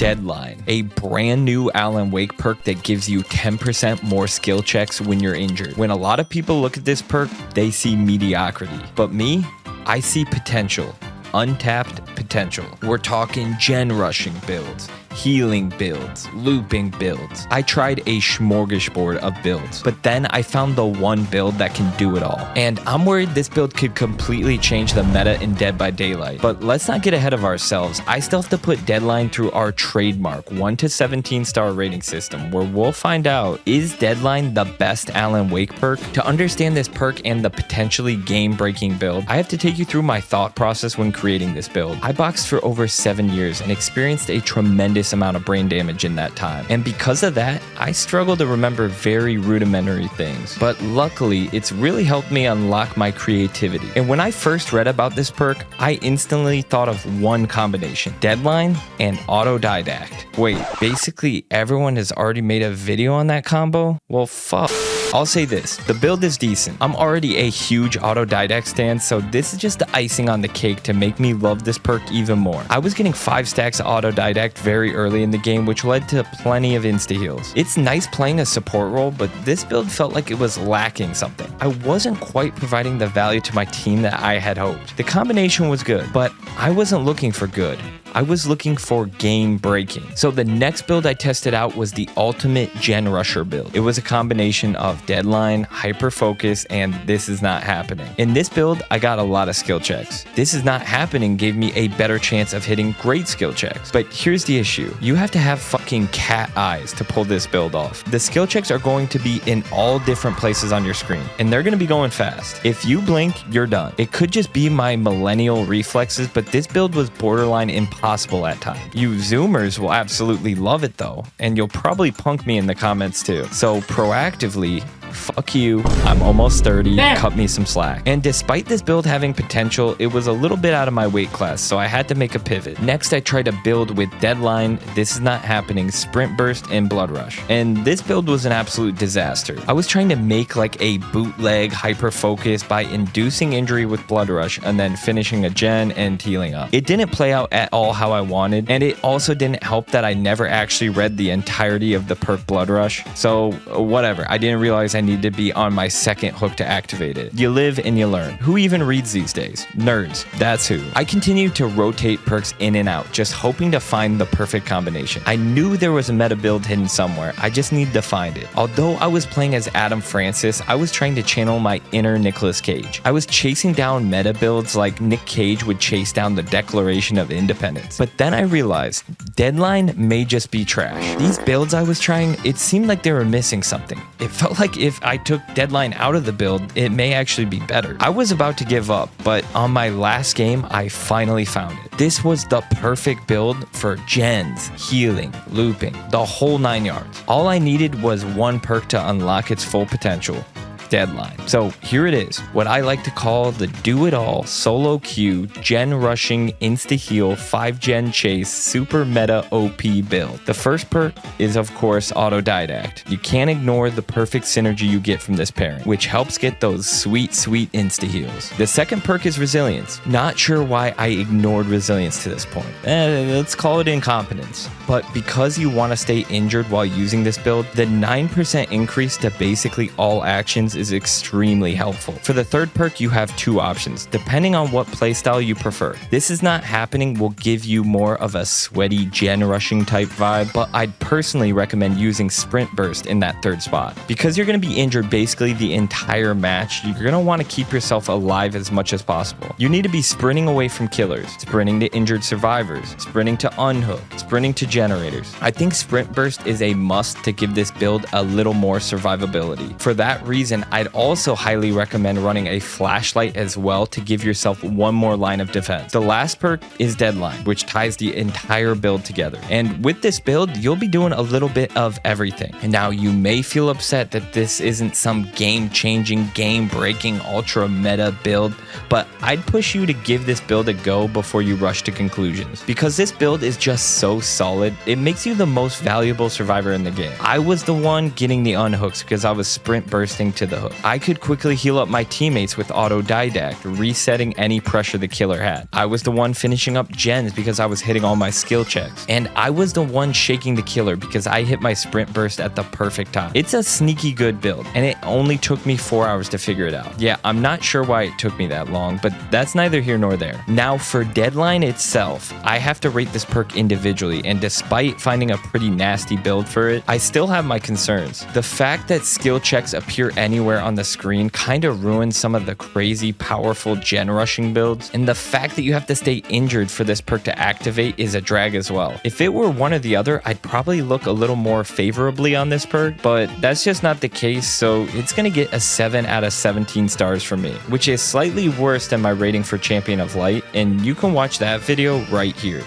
Deadline, a brand new Alan Wake perk that gives you 10% more skill checks when you're injured. When a lot of people look at this perk, they see mediocrity. But me, I see potential. Untapped potential. We're talking gen rushing builds, healing builds, looping builds. I tried a smorgasbord of builds, but then I found the one build that can do it all. And I'm worried this build could completely change the meta in Dead by Daylight. But let's not get ahead of ourselves. I still have to put Deadline through our trademark 1 to 17 star rating system, where we'll find out, is Deadline the best Alan Wake perk? To understand this perk and the potentially game-breaking build, I have to take you through my thought process when creating this build. I boxed for over 7 years and experienced a tremendous amount of brain damage in that time. And because of that, I struggle to remember very rudimentary things. But luckily, it's really helped me unlock my creativity. And when I first read about this perk, I instantly thought of one combination: Deadline and Autodidact. Wait, basically everyone has already made a video on that combo? Well, fuck. I'll say this, the build is decent. I'm already a huge Autodidact stan, so this is just the icing on the cake to make me love this perk even more. I was getting 5 stacks of Autodidact very early in the game, which led to plenty of insta-heals. It's nice playing a support role, but this build felt like it was lacking something. I wasn't quite providing the value to my team that I had hoped. The combination was good, but I wasn't looking for good. I was looking for game breaking. So the next build I tested out was the ultimate gen rusher build. It was a combination of Deadline, hyper focus, and This Is Not Happening. In this build, I got a lot of skill checks. This Is Not Happening gave me a better chance of hitting great skill checks. But here's the issue. You have to have fucking cat eyes to pull this build off. The skill checks are going to be in all different places on your screen, and they're going to be going fast. If you blink, you're done. It could just be my millennial reflexes, but this build was borderline impossible at times. You Zoomers will absolutely love it though, and you'll probably punk me in the comments too. So proactively, fuck you, I'm almost 30, cut me some slack. And despite this build having potential, it was a little bit out of my weight class, so I had to make a pivot. Next, I tried to build with Deadline, This Is Not Happening, Sprint Burst, and Blood Rush. And this build was an absolute disaster. I was trying to make like a bootleg hyper focus by inducing injury with Blood Rush and then finishing a gen and healing up. It didn't play out at all how I wanted, and it also didn't help that I never actually read the entirety of the perk Blood Rush. So whatever, I didn't realize I need to be on my second hook to activate it. You live and you learn. Who even reads these days? Nerds, that's who. I continued to rotate perks in and out, just hoping to find the perfect combination. I knew there was a meta build hidden somewhere, I just needed to find it. Although I was playing as Adam Francis, I was trying to channel my inner Nicolas Cage. I was chasing down meta builds like Nick Cage would chase down the Declaration of Independence. But then I realized, Deadline may just be trash. These builds I was trying, it seemed like they were missing something. It felt like if I took Deadline out of the build, it may actually be better. I was about to give up, but on my last game, I finally found it. This was the perfect build for gens, healing, looping, the whole 9 yards. All I needed was one perk to unlock its full potential: Deadline. So here it is, what I like to call the do-it-all solo queue gen rushing insta-heal 5-gen chase super meta OP build. The first perk is of course Autodidact. You can't ignore the perfect synergy you get from this pairing, which helps get those sweet insta-heals. The second perk is Resilience. Not sure why I ignored Resilience to this point. Let's call it incompetence. But because you want to stay injured while using this build, the 9% increase to basically all actions is extremely helpful. For the third perk, you have 2 options, depending on what playstyle you prefer. This Is Not Happening will give you more of a sweaty gen rushing type vibe, but I'd personally recommend using Sprint Burst in that third spot. Because you're going to be injured basically the entire match, you're going to want to keep yourself alive as much as possible. You need to be sprinting away from killers, sprinting to injured survivors, sprinting to unhook, sprinting to generators. I think Sprint Burst is a must to give this build a little more survivability. For that reason, I'd also highly recommend running a flashlight as well to give yourself one more line of defense. The last perk is Deadline, which ties the entire build together. And with this build, you'll be doing a little bit of everything. And now you may feel upset that this isn't some game-changing, game-breaking, ultra meta build, but I'd push you to give this build a go before you rush to conclusions. Because this build is just so solid, it makes you the most valuable survivor in the game. I was the one getting the unhooks because I was sprint bursting to the hook. I could quickly heal up my teammates with autodidact, resetting any pressure the killer had. I was the one finishing up gens because I was hitting all my skill checks. And I was the one shaking the killer because I hit my sprint burst at the perfect time. It's a sneaky good build, and it only took me 4 hours to figure it out. Yeah, I'm not sure why it took me that long, but that's neither here nor there. Now for Deadline itself, I have to rate this perk individually, and despite finding a pretty nasty build for it, I still have my concerns. The fact that skill checks appear anywhere on the screen kind of ruins some of the crazy powerful gen rushing builds, and the fact that you have to stay injured for this perk to activate is a drag as well. If it were one or the other, I'd probably look a little more favorably on this perk, but that's just not the case, so it's gonna get a 7 out of 17 stars from me, which is slightly worse than my rating for Champion of Light, and you can watch that video right here.